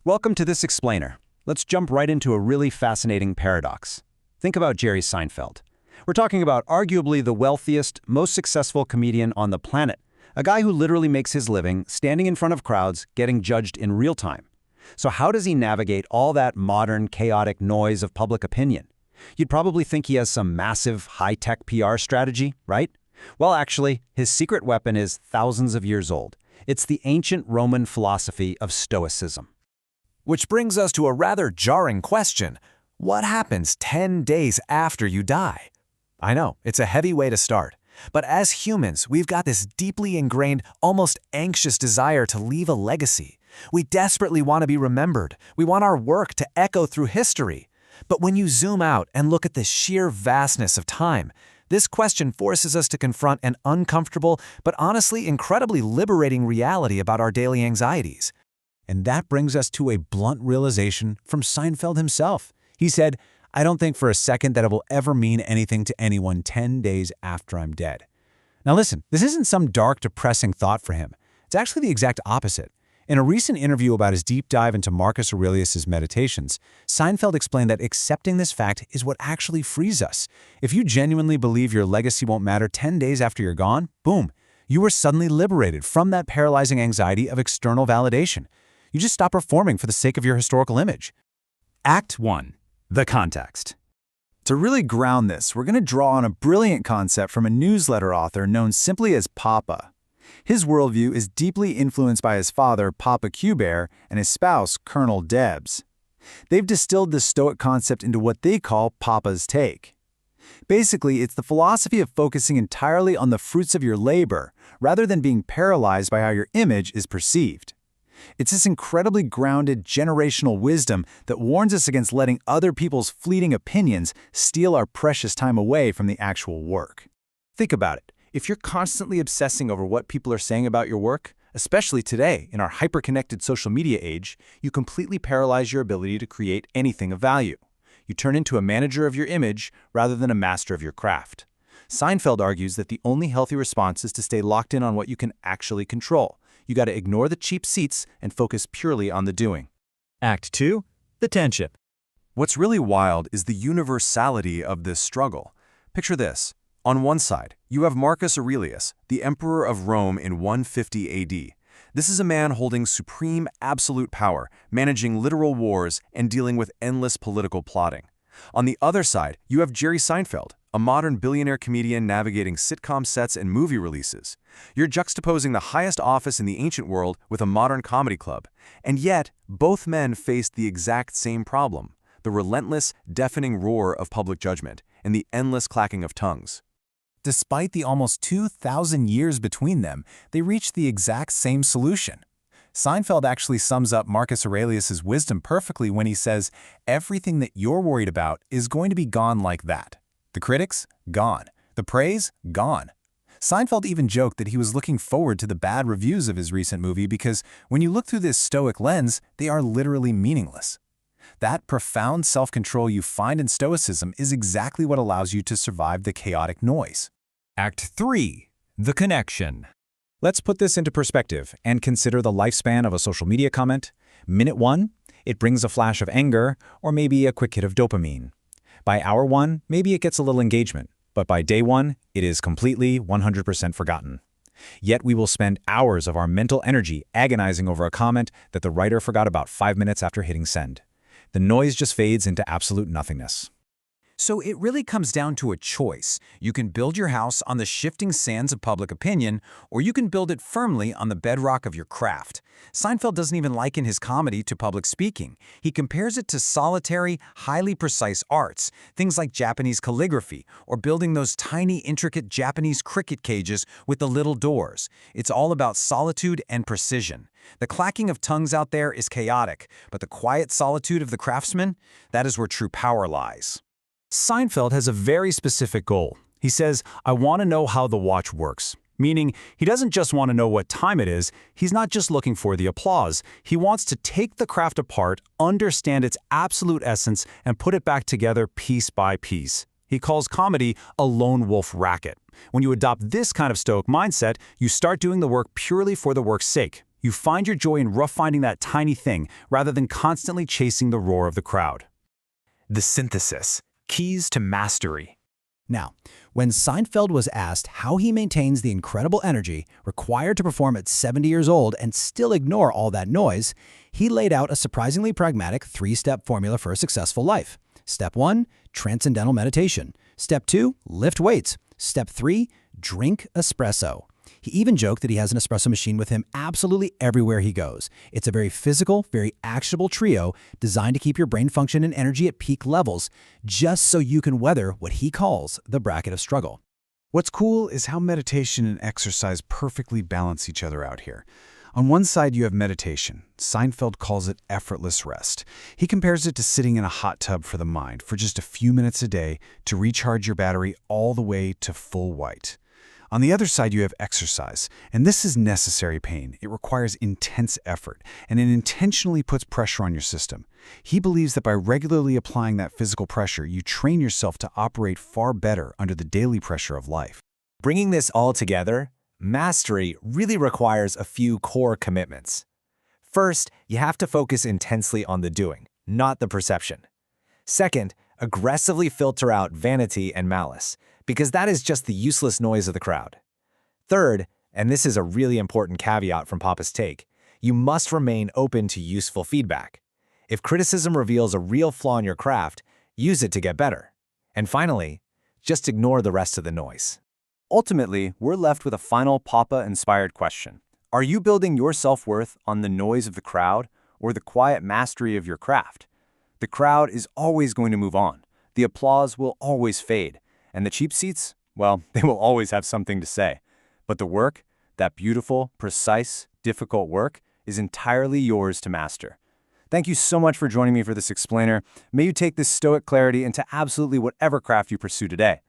Welcome to this explainer. Let's jump right into a really fascinating paradox. Think about Jerry Seinfeld. We're talking about arguably the wealthiest, most successful comedian on the planet, a guy who literally makes his living standing in front of crowds, getting judged in real time. So how does he navigate all that modern, chaotic noise of public opinion? You'd probably think he has some massive, high-tech PR strategy, right? Well, actually, his secret weapon is thousands of years old. It's the ancient Roman philosophy of Stoicism. Which brings us to a rather jarring question. What happens 10 days after you die? I know, it's a heavy way to start. But as humans, we've got this deeply ingrained, almost anxious desire to leave a legacy. We desperately want to be remembered. We want our work to echo through history. But when you zoom out and look at the sheer vastness of time, this question forces us to confront an uncomfortable, but honestly incredibly liberating reality about our daily anxieties. And that brings us to a blunt realization from Seinfeld himself. He said, "I don't think for a second that it will ever mean anything to anyone 10 days after I'm dead." Now listen, this isn't some dark, depressing thought for him. It's actually the exact opposite. In a recent interview about his deep dive into Marcus Aurelius' meditations, Seinfeld explained that accepting this fact is what actually frees us. If you genuinely believe your legacy won't matter 10 days after you're gone, boom, you were suddenly liberated from that paralyzing anxiety of external validation. You just stop performing for the sake of your historical image. Act 1. The context. To really ground this, we're going to draw on a brilliant concept from a newsletter author known simply as Papa. His worldview is deeply influenced by his father, Papa Q-Bear, and his spouse, Colonel Debs. They've distilled this Stoic concept into what they call Papa's take. Basically, it's the philosophy of focusing entirely on the fruits of your labor, rather than being paralyzed by how your image is perceived. It's this incredibly grounded generational wisdom that warns us against letting other people's fleeting opinions steal our precious time away from the actual work. Think about it. If you're constantly obsessing over what people are saying about your work, especially today in our hyper-connected social media age, you completely paralyze your ability to create anything of value. You turn into a manager of your image rather than a master of your craft. Seinfeld argues that the only healthy response is to stay locked in on what you can actually control. You got to ignore the cheap seats and focus purely on the doing. Act 2. The tension. What's really wild is the universality of this struggle. Picture this. On one side, you have Marcus Aurelius, the emperor of Rome in 150 AD. This is a man holding supreme absolute power, managing literal wars, and dealing with endless political plotting. On the other side, you have Jerry Seinfeld, a modern billionaire comedian navigating sitcom sets and movie releases. You're juxtaposing the highest office in the ancient world with a modern comedy club. And yet, both men faced the exact same problem: the relentless, deafening roar of public judgment and the endless clacking of tongues. Despite the almost 2,000 years between them, they reached the exact same solution. Seinfeld actually sums up Marcus Aurelius' wisdom perfectly when he says, "Everything that you're worried about is going to be gone like that. The critics? Gone. The praise? Gone." Seinfeld even joked that he was looking forward to the bad reviews of his recent movie because when you look through this Stoic lens, they are literally meaningless. That profound self-control you find in Stoicism is exactly what allows you to survive the chaotic noise. Act 3. The connection. Let's put this into perspective and consider the lifespan of a social media comment. Minute 1, it brings a flash of anger or maybe a quick hit of dopamine. By hour 1, maybe it gets a little engagement, but by day 1, it is completely 100% forgotten. Yet we will spend hours of our mental energy agonizing over a comment that the writer forgot about 5 minutes after hitting send. The noise just fades into absolute nothingness. So it really comes down to a choice. You can build your house on the shifting sands of public opinion, or you can build it firmly on the bedrock of your craft. Seinfeld doesn't even liken his comedy to public speaking. He compares it to solitary, highly precise arts, things like Japanese calligraphy, or building those tiny, intricate Japanese cricket cages with the little doors. It's all about solitude and precision. The clacking of tongues out there is chaotic, but the quiet solitude of the craftsman, that is where true power lies. Seinfeld has a very specific goal. He says, "I want to know how the watch works." Meaning, he doesn't just want to know what time it is, he's not just looking for the applause. He wants to take the craft apart, understand its absolute essence, and put it back together piece by piece. He calls comedy a lone wolf racket. When you adopt this kind of Stoic mindset, you start doing the work purely for the work's sake. You find your joy in finding that tiny thing rather than constantly chasing the roar of the crowd. The synthesis, keys to mastery. Now, when Seinfeld was asked how he maintains the incredible energy required to perform at 70 years old and still ignore all that noise, he laid out a surprisingly pragmatic 3-step formula for a successful life. Step 1, transcendental meditation. Step 2, lift weights. Step 3, drink espresso. He even joked that he has an espresso machine with him absolutely everywhere he goes. It's a very physical, very actionable trio designed to keep your brain function and energy at peak levels, just so you can weather what he calls the bracket of struggle. What's cool is how meditation and exercise perfectly balance each other out here. On one side, you have meditation. Seinfeld calls it effortless rest. He compares it to sitting in a hot tub for the mind for just a few minutes a day to recharge your battery all the way to full white. On the other side, you have exercise, and this is necessary pain. It requires intense effort, and it intentionally puts pressure on your system. He believes that by regularly applying that physical pressure, you train yourself to operate far better under the daily pressure of life. Bringing this all together, mastery really requires a few core commitments. First, you have to focus intensely on the doing, not the perception. Second, aggressively filter out vanity and malice, because that is just the useless noise of the crowd. Third, and this is a really important caveat from Papa's take, you must remain open to useful feedback. If criticism reveals a real flaw in your craft, use it to get better. And finally, just ignore the rest of the noise. Ultimately, we're left with a final Papa-inspired question. Are you building your self-worth on the noise of the crowd or the quiet mastery of your craft? The crowd is always going to move on. The applause will always fade. And the cheap seats, well, they will always have something to say. But the work, that beautiful, precise, difficult work, is entirely yours to master. Thank you so much for joining me for this explainer. May you take this stoic clarity into absolutely whatever craft you pursue today.